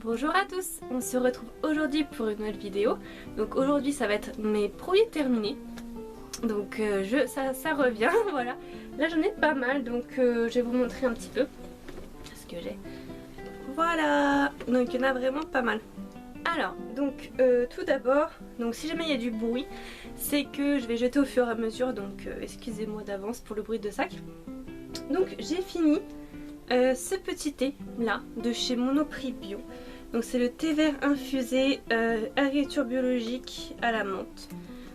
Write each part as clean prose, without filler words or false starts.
Bonjour à tous, on se retrouve aujourd'hui pour une nouvelle vidéo. Donc aujourd'hui ça va être mes produits terminés. Donc ça revient, voilà. Là j'en ai pas mal, donc je vais vous montrer un petit peu ce que j'ai. Voilà, donc il y en a vraiment pas mal. Alors, donc tout d'abord, donc si jamais il y a du bruit, c'est que je vais jeter au fur et à mesure, donc excusez-moi d'avance pour le bruit de sac. Donc j'ai fini ce petit thé là de chez Monoprix Bio. Donc c'est le thé vert infusé agriculture biologique à la menthe.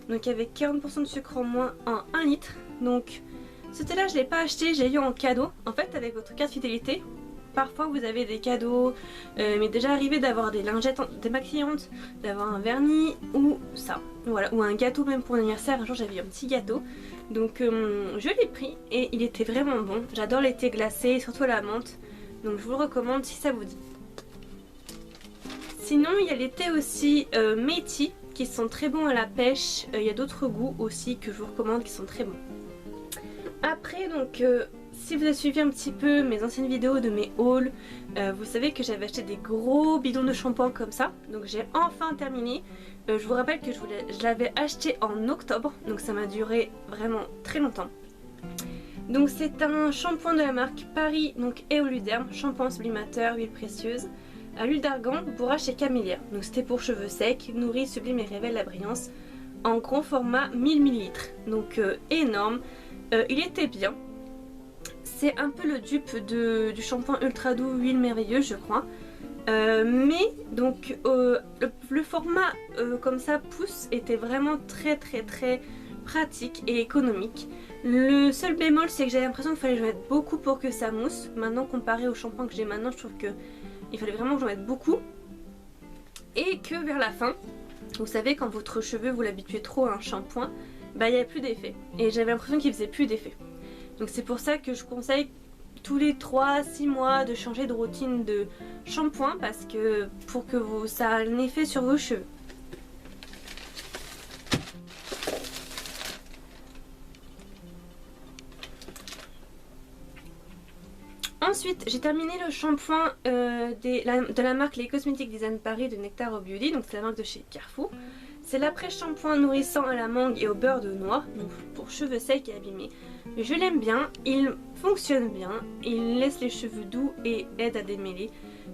Donc avec 40% de sucre en moins en 1 litre. Donc ce thé là je l'ai pas acheté, j'ai eu en cadeau. En fait avec votre carte fidélité, parfois vous avez des cadeaux. Mais déjà arrivé d'avoir des lingettes démaquillantes, d'avoir un vernis ou ça. Voilà, ou un gâteau même pour l'anniversaire. Un jour j'avais eu un petit gâteau. Donc je l'ai pris et il était vraiment bon. J'adore les thés glacés, surtout à la menthe. Donc je vous le recommande si ça vous dit. Sinon il y a les thés aussi Meiji qui sont très bons à la pêche. Il y a d'autres goûts aussi que je vous recommande qui sont très bons. Après donc si vous avez suivi un petit peu mes anciennes vidéos de mes hauls, vous savez que j'avais acheté des gros bidons de shampoing comme ça. Donc j'ai enfin terminé. Je vous rappelle que je l'avais acheté en octobre. Donc ça m'a duré vraiment très longtemps. Donc c'est un shampoing de la marque Paris donc Éoluderm, shampoing sublimateur, huile précieuse, à l'huile d'argan, bourrache et camélia. Donc c'était pour cheveux secs, nourrit, sublime et révèle la brillance. En grand format 1000 ml. Donc énorme. Il était bien. C'est un peu le dupe du shampoing ultra doux huile merveilleuse je crois. Mais donc le format comme ça pousse était vraiment très pratique et économique. Le seul bémol c'est que j'avais l'impression qu'il fallait que j'en mette beaucoup pour que ça mousse. Maintenant comparé au shampoing que j'ai maintenant je trouve que il fallait vraiment que j'en mette beaucoup. Et que vers la fin, vous savez quand votre cheveu vous l'habituez trop à un shampoing, bah il n'y avait plus d'effet. Et j'avais l'impression qu'il faisait plus d'effet. Donc c'est pour ça que je conseille tous les 3-6 mois de changer de routine de shampoing parce que pour que ça ait un effet sur vos cheveux. Ensuite j'ai terminé le shampoing de la marque Les Cosmetiques Design Paris de Nectar Beauty, donc c'est la marque de chez Carrefour. C'est l'après-shampoing nourrissant à la mangue et au beurre de noix, donc pour cheveux secs et abîmés. Je l'aime bien, il fonctionne bien, il laisse les cheveux doux et aide à démêler.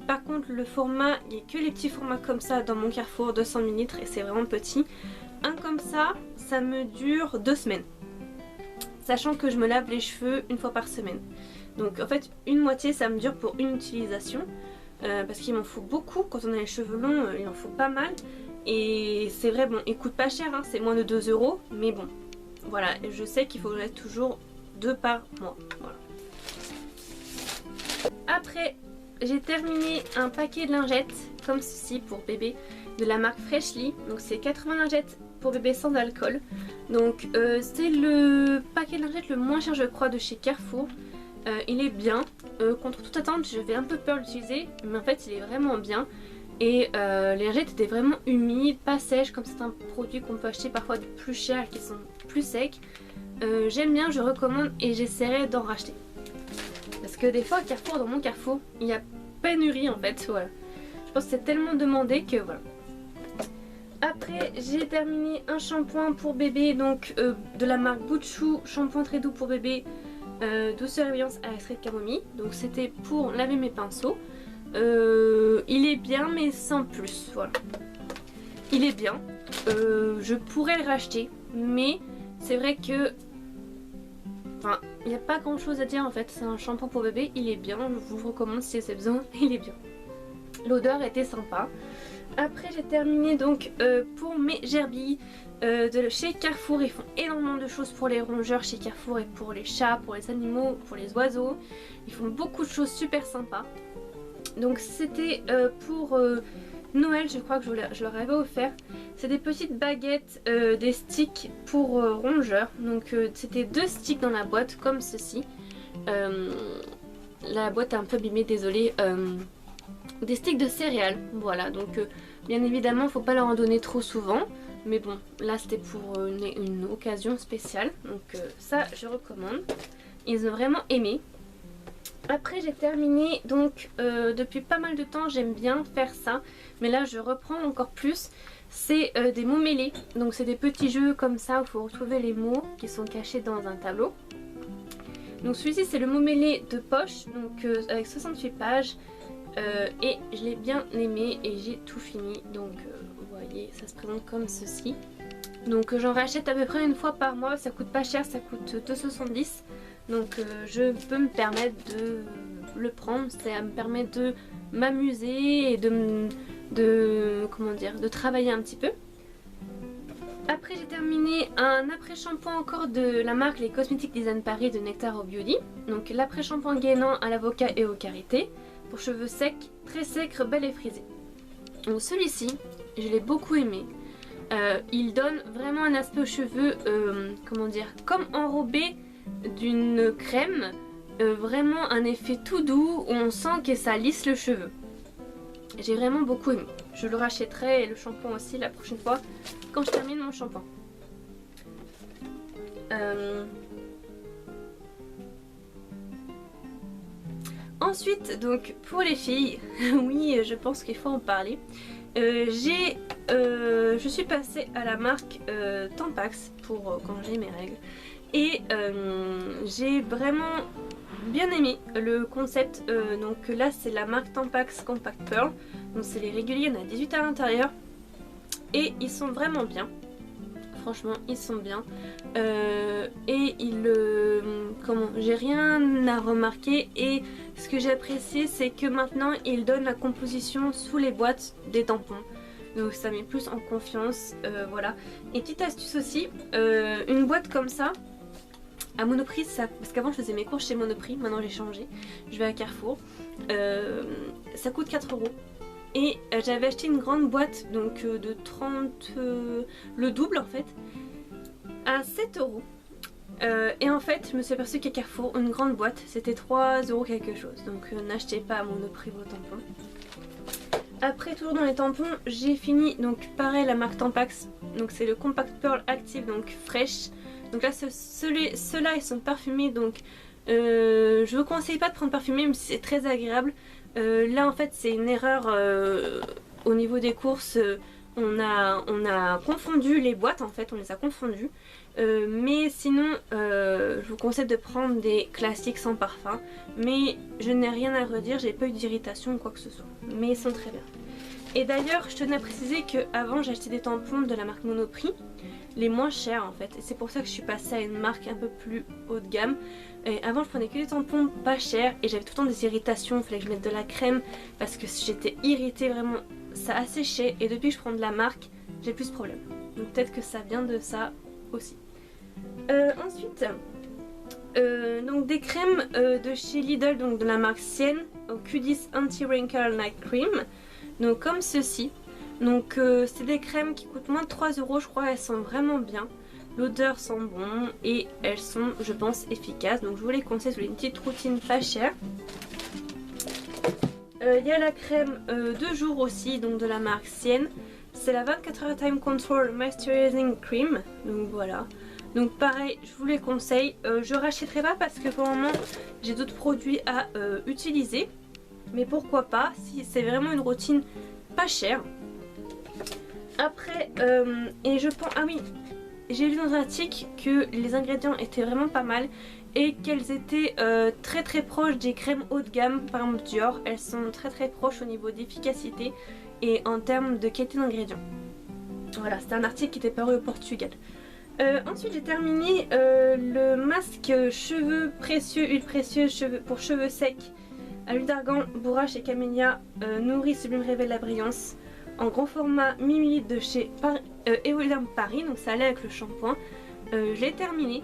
Par contre le format, il n'y a que les petits formats comme ça dans mon Carrefour, 200 ml et c'est vraiment petit. Un comme ça me dure 2 semaines. Sachant que je me lave les cheveux une fois par semaine. Donc en fait une moitié ça me dure pour une utilisation. Parce qu'il m'en faut beaucoup, quand on a les cheveux longs il en faut pas mal. Et c'est vrai, bon, il coûte pas cher, hein, c'est moins de 2 €, mais bon, voilà, je sais qu'il faut en mettre toujours 2 par mois, voilà. Après, j'ai terminé un paquet de lingettes, comme ceci, pour bébé, de la marque Freshly, donc c'est 80 lingettes pour bébé sans alcool. Donc c'est le paquet de lingettes le moins cher je crois de chez Carrefour. Il est bien, contre toute attente j'avais un peu peur de l'utiliser, mais en fait il est vraiment bien. Et les lingettes étaient vraiment humides, pas sèches comme certains produits qu'on peut acheter parfois de plus chers qui sont plus secs. J'aime bien, je recommande et j'essaierai d'en racheter. Parce que des fois à Carrefour, dans mon Carrefour, il y a pénurie en fait, voilà. Je pense que c'est tellement demandé que voilà. Après j'ai terminé un shampoing pour bébé, donc de la marque Butchou, shampoing très doux pour bébé, douceur et brillance à l'extrait de camomille. Donc c'était pour laver mes pinceaux. Il est bien mais sans plus, voilà. Il est bien, je pourrais le racheter mais c'est vrai que enfin il n'y a pas grand chose à dire en fait. C'est un shampoing pour bébé, il est bien, je vous le recommande si vous avez besoin, il est bien. L'odeur était sympa. Après j'ai terminé donc pour mes gerbilles de chez Carrefour. Ils font énormément de choses pour les rongeurs chez Carrefour et pour les chats, pour les animaux, pour les oiseaux. Ils font beaucoup de choses super sympas. Donc c'était pour Noël, je crois que je leur avais offert. C'est des petites baguettes, des sticks pour rongeurs. Donc c'était 2 sticks dans la boîte comme ceci. La boîte est un peu abîmée, désolée. Des sticks de céréales, voilà. Donc bien évidemment faut pas leur en donner trop souvent. Mais bon, là c'était pour une occasion spéciale. Donc ça je recommande. Ils ont vraiment aimé. Après j'ai terminé donc depuis pas mal de temps j'aime bien faire ça, mais là je reprends encore plus. C'est des mots mêlés, donc c'est des petits jeux comme ça où il faut retrouver les mots qui sont cachés dans un tableau. Donc celui-ci c'est le mot mêlé de poche, donc avec 68 pages et je l'ai bien aimé et j'ai tout fini. Donc vous voyez ça se présente comme ceci. Donc j'en rachète à peu près une fois par mois, ça coûte pas cher, ça coûte 2,70 €. Donc je peux me permettre de le prendre, ça me permet de m'amuser et comment dire, de travailler un petit peu. Après j'ai terminé un après-shampoing encore de la marque Les Cosmetics Design Paris de Nectar of Beauty. Donc l'après-shampoing gainant à l'avocat et au karité pour cheveux secs, très secs, rebelles et frisés. Donc celui-ci je l'ai beaucoup aimé. Il donne vraiment un aspect aux cheveux, comment dire, comme enrobé d'une crème, vraiment un effet tout doux où on sent que ça lisse le cheveu. J'ai vraiment beaucoup aimé. Je le rachèterai et le shampoing aussi la prochaine fois quand je termine mon shampoing. Ensuite, donc pour les filles, oui, je pense qu'il faut en parler. Je suis passée à la marque Tampax pour quand j'ai mes règles. Et j'ai vraiment bien aimé le concept. Donc là c'est la marque Tampax Compact Pearl. Donc c'est les réguliers, il y en a 18 à l'intérieur. Et ils sont vraiment bien. Franchement ils sont bien. Et comment, j'ai rien à remarquer. Et ce que j'ai apprécié c'est que maintenant ils donnent la composition sous les boîtes des tampons. Donc ça met plus en confiance, voilà. Et petite astuce aussi, une boîte comme ça, à Monoprix, parce qu'avant je faisais mes courses chez Monoprix, maintenant j'ai changé, je vais à Carrefour, ça coûte 4 €. Et j'avais acheté une grande boîte, donc de 30, le double en fait, à 7 €. Et en fait je me suis aperçue qu'à Carrefour, une grande boîte, c'était 3 € quelque chose, donc n'achetez pas à Monoprix vos tampons. Après toujours dans les tampons j'ai fini donc pareil la marque Tampax, donc c'est le Compact Pearl Active donc fraîche. Donc là ceux-là ils sont parfumés donc je vous conseille pas de prendre parfumé même si c'est très agréable. Là en fait c'est une erreur au niveau des courses, on a confondu les boîtes en fait, on les a confondues. Mais sinon je vous conseille de prendre des classiques sans parfum, mais je n'ai rien à redire, j'ai pas eu d'irritation ou quoi que ce soit, mais ils sont très bien. Et d'ailleurs je tenais à préciser qu'avant j'achetais des tampons de la marque Monoprix, les moins chers en fait, et c'est pour ça que je suis passée à une marque un peu plus haut de gamme. Et avant je prenais que des tampons pas chers et j'avais tout le temps des irritations, il fallait que je mette de la crème parce que j'étais irritée, vraiment ça asséchait, et depuis que je prends de la marque j'ai plus de problème, donc peut-être que ça vient de ça aussi. Ensuite donc des crèmes de chez Lidl, donc de la marque Sienne, au Q10 Anti-Wrinkle Night Cream, donc comme ceci. Donc c'est des crèmes qui coûtent moins de 3 € je crois, elles sont vraiment bien, l'odeur sent bon et elles sont je pense efficaces, donc je vous les conseille, c'est une petite routine pas chère. Il y a la crème de jour aussi, donc de la marque Sienne, c'est la 24 Hour Time Control Moisturizing Cream, donc voilà. Donc pareil, je vous les conseille, je rachèterai pas parce que pour le moment j'ai d'autres produits à utiliser, mais pourquoi pas si c'est vraiment une routine pas chère. Après et je pense, ah oui, j'ai lu dans un article que les ingrédients étaient vraiment pas mal et qu'elles étaient très très proches des crèmes haut de gamme, par exemple Dior, elles sont très très proches au niveau d'efficacité et en termes de qualité d'ingrédients. Voilà, c'était un article qui était paru au Portugal. Ensuite j'ai terminé le masque cheveux précieux, huile précieuse pour cheveux secs à l'huile d'argan, bourrache et camélia, nourrit, sublime, révèle la brillance, en grand format 1000 ml de chez Eolium Paris, donc ça allait avec le shampoing. Je l'ai terminé,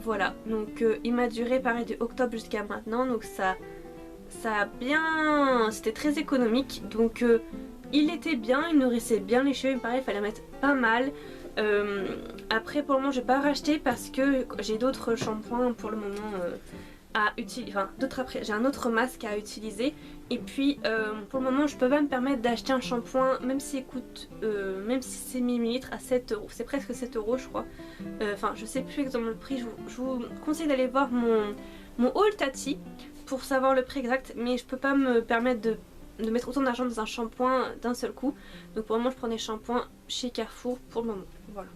voilà, donc il m'a duré pareil de octobre jusqu'à maintenant, donc ça a bien, c'était très économique, donc il était bien, il nourrissait bien les cheveux, pareil il fallait mettre pas mal. Après pour le moment je vais pas racheter parce que j'ai d'autres shampoings pour le moment à utiliser, enfin d'autres après, j'ai un autre masque à utiliser et puis pour le moment je peux pas me permettre d'acheter un shampoing même s'il coûte, même si c'est 1000 ml à 7 €, c'est presque 7 € je crois, enfin je sais plus exactement le prix, je vous conseille d'aller voir mon haul Tati pour savoir le prix exact, mais je peux pas me permettre de mettre autant d'argent dans un shampoing d'un seul coup. Donc pour le moment je prends des shampoings chez Carrefour pour le moment. Voilà.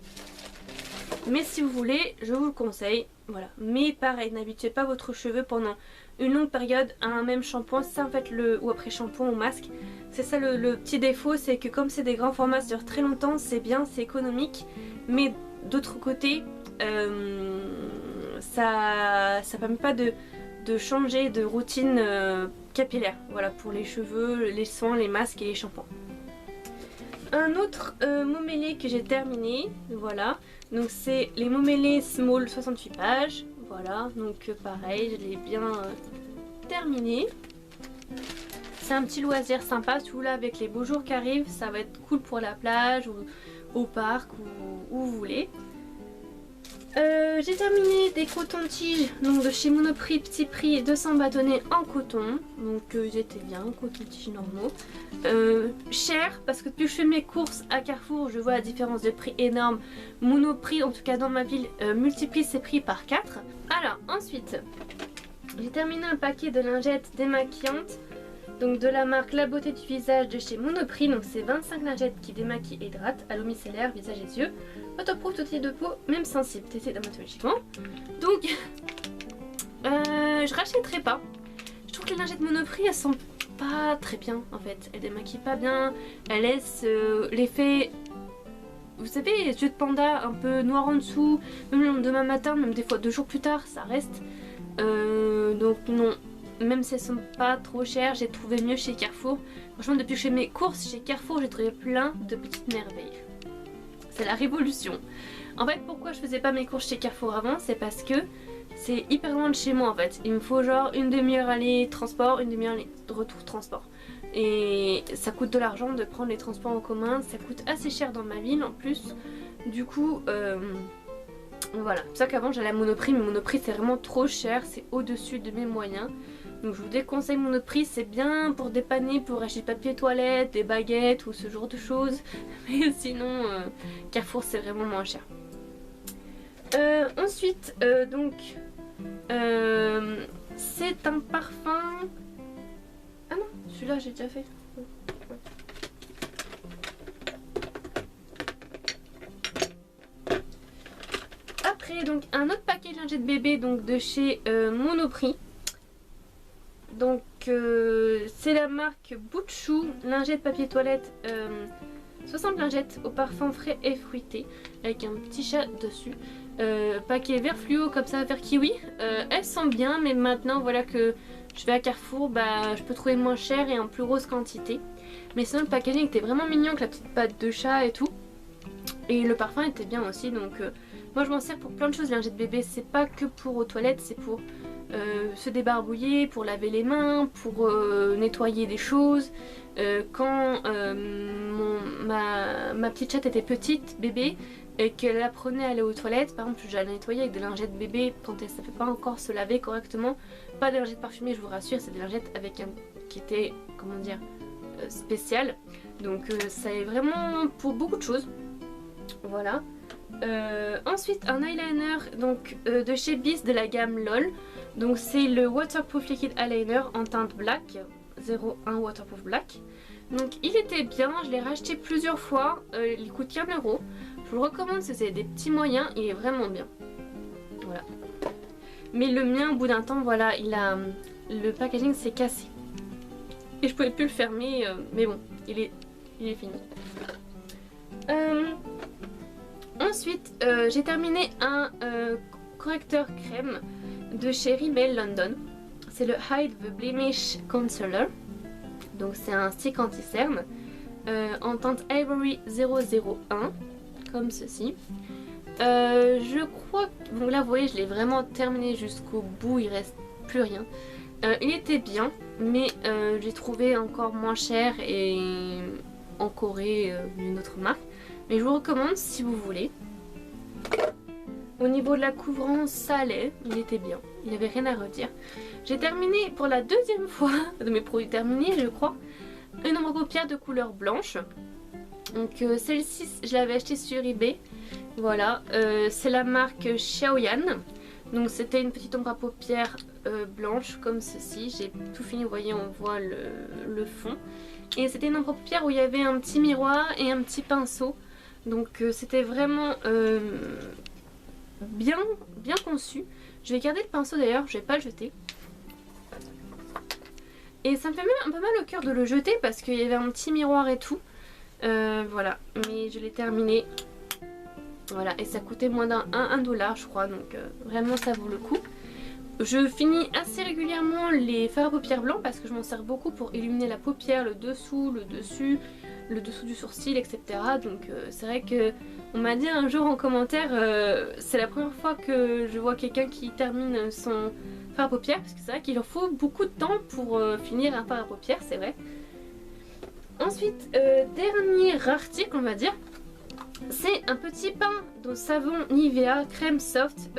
Mais si vous voulez, je vous le conseille. Voilà. Mais pareil, n'habituez pas votre cheveu pendant une longue période à un même shampoing. C'est ça en fait ou après shampoing ou masque. C'est ça le petit défaut, c'est que comme c'est des grands formats, ça dure très longtemps, c'est bien, c'est économique. Mais d'autre côté, ça permet pas de changer de routine capillaire. Voilà, pour les cheveux, les soins, les masques et les shampoings. Un autre Momélé que j'ai terminé, voilà, donc c'est les Momélé Small 68 pages, voilà, donc pareil, je l'ai bien terminé. C'est un petit loisir sympa, surtout là avec les beaux jours qui arrivent, ça va être cool pour la plage ou au parc ou où vous voulez. J'ai terminé des cotons-tiges donc de chez Monoprix Petit Prix 200 bâtonnets en coton, donc ils étaient bien, coton-tiges normaux. Cher parce que depuis que je fais mes courses à Carrefour, je vois la différence de prix énorme. Monoprix, en tout cas dans ma ville, multiplie ses prix par 4. Alors ensuite, j'ai terminé un paquet de lingettes démaquillantes. Donc de la marque La Beauté du Visage de chez Monoprix, donc c'est 25 lingettes qui démaquillent et hydratent, à l'eau micellaire, visage et yeux, waterproof, tout type de peau, même sensible, testé dermatologiquement. Donc, je rachèterai pas. Je trouve que les lingettes Monoprix, elles sont pas très bien en fait. Elles démaquillent pas bien, elles laissent l'effet, vous savez, les yeux de panda un peu noir en dessous, même demain matin, même des fois 2 jours plus tard, ça reste. Donc non. Même si elles sont pas trop chères, j'ai trouvé mieux chez Carrefour. Franchement, depuis que je fais mes courses chez Carrefour, j'ai trouvé plein de petites merveilles. C'est la révolution. En fait, pourquoi je faisais pas mes courses chez Carrefour avant, c'est parce que c'est hyper loin de chez moi en fait. Il me faut genre une demi-heure aller transport, une demi-heure de retour transport. Et ça coûte de l'argent de prendre les transports en commun, ça coûte assez cher dans ma ville en plus. Du coup, voilà. C'est pour ça qu'avant j'allais à Monoprix, mais Monoprix c'est vraiment trop cher, c'est au-dessus de mes moyens. Donc je vous déconseille Monoprix, c'est bien pour dépanner, pour acheter papier toilette, des baguettes ou ce genre de choses. Mais sinon, Carrefour c'est vraiment moins cher. Ensuite, donc, c'est un parfum... Ah non, celui-là j'ai déjà fait. Après, donc un autre paquet de lingettes bébé donc, de chez Monoprix. Donc c'est la marque Butchou, lingette papier toilette, 60 lingettes au parfum frais et fruité avec un petit chat dessus. Paquet vert fluo comme ça, vert kiwi. Elles sont bien, mais maintenant voilà que je vais à Carrefour, bah, je peux trouver moins cher et en plus grosse quantité. Mais sinon le packaging était vraiment mignon avec la petite patte de chat et tout. Et le parfum était bien aussi, donc moi je m'en sers pour plein de choses. Les lingettes bébé, c'est pas que pour aux toilettes, c'est pour se débarbouiller, pour laver les mains, pour nettoyer des choses. Quand ma petite chatte était petite, bébé, et qu'elle apprenait à aller aux toilettes, par exemple, j'allais nettoyer avec des lingettes bébé quand elle ne savait pas encore se laver correctement. Pas des lingettes parfumées, je vous rassure, c'est des lingettes avec qui étaient, comment dire, spéciales. Donc ça est vraiment pour beaucoup de choses. Voilà. Ensuite un eyeliner donc de chez Bis de la gamme LOL. Donc c'est le Waterproof Liquid Eyeliner en teinte black, 01 Waterproof Black. Donc il était bien, je l'ai racheté plusieurs fois, il coûte 1 €. Je vous le recommande si vous avez des petits moyens, il est vraiment bien. Voilà. Mais le mien au bout d'un temps, voilà, le packaging s'est cassé. Et je pouvais plus le fermer, mais bon, il est fini. Ensuite, j'ai terminé un correcteur crème de chez Rimmel London. C'est le Hide the Blemish Concealer. Donc c'est un stick anti-cerne en teinte Ivory 001, comme ceci. Je crois que... Bon là vous voyez, je l'ai vraiment terminé jusqu'au bout, il reste plus rien. Il était bien, mais j'ai trouvé encore moins cher et en Corée d'une autre marque. Mais je vous recommande si vous voulez. Au niveau de la couvrance, ça allait, il était bien, il n'y avait rien à redire. J'ai terminé pour la deuxième fois de mes produits terminés, je crois, une ombre à paupières de couleur blanche. Donc celle-ci, je l'avais achetée sur eBay. Voilà, c'est la marque Xiaoyan. Donc c'était une petite ombre à paupières blanche comme ceci. J'ai tout fini, vous voyez, on voit le fond. Et c'était une ombre à paupières où il y avait un petit miroir et un petit pinceau. Donc c'était vraiment bien conçu. Je vais garder le pinceau d'ailleurs, je vais pas le jeter. Et ça me fait même un peu mal au cœur de le jeter parce qu'il y avait un petit miroir et tout. Voilà, mais je l'ai terminé. Voilà, et ça coûtait moins d'un $1 je crois, donc vraiment ça vaut le coup. Je finis assez régulièrement les fards à paupières blancs parce que je m'en sers beaucoup pour illuminer la paupière, le dessous, le dessus du sourcil, etc. Donc c'est vrai que on m'a dit un jour en commentaire, c'est la première fois que je vois quelqu'un qui termine son fard à paupières, parce que c'est vrai qu'il en faut beaucoup de temps pour finir un fard à paupières, c'est vrai. Ensuite, dernier article on va dire, c'est un petit pain de savon Nivea crème soft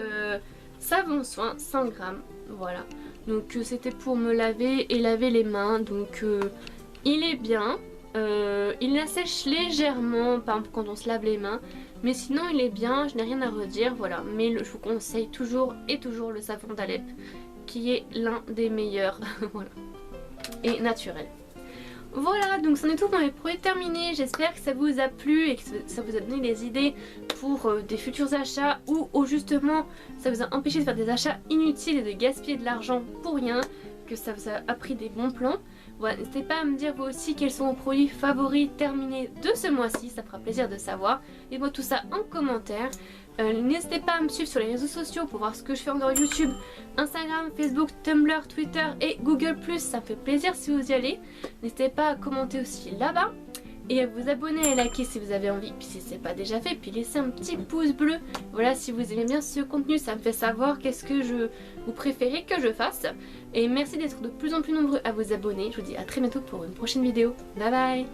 savon soin 100 grammes. Voilà, donc c'était pour me laver et laver les mains. Donc il est bien, il assèche légèrement par exemple quand on se lave les mains, mais sinon il est bien, je n'ai rien à redire. Voilà, mais je vous conseille toujours le savon d'Alep qui est l'un des meilleurs. Voilà, et naturel. Voilà, donc c'en est tout pour mes produits terminés. J'espère que ça vous a plu et que ça vous a donné des idées pour des futurs achats ou justement ça vous a empêché de faire des achats inutiles et de gaspiller de l'argent pour rien, que ça vous a appris des bons plans. Voilà, n'hésitez pas à me dire vous aussi quels sont vos produits favoris terminés de ce mois-ci, ça fera plaisir de savoir. Et moi tout ça en commentaire. N'hésitez pas à me suivre sur les réseaux sociaux pour voir ce que je fais en dehors YouTube, Instagram, Facebook, Tumblr, Twitter et Google+, ça me fait plaisir si vous y allez. N'hésitez pas à commenter aussi là-bas et à vous abonner et à liker si vous avez envie, puis si ce n'est pas déjà fait, puis laissez un petit pouce bleu. Voilà, si vous aimez bien ce contenu, ça me fait savoir qu'est-ce que vous préférez que je fasse. Et merci d'être de plus en plus nombreux à vous abonner. Je vous dis à très bientôt pour une prochaine vidéo. Bye bye.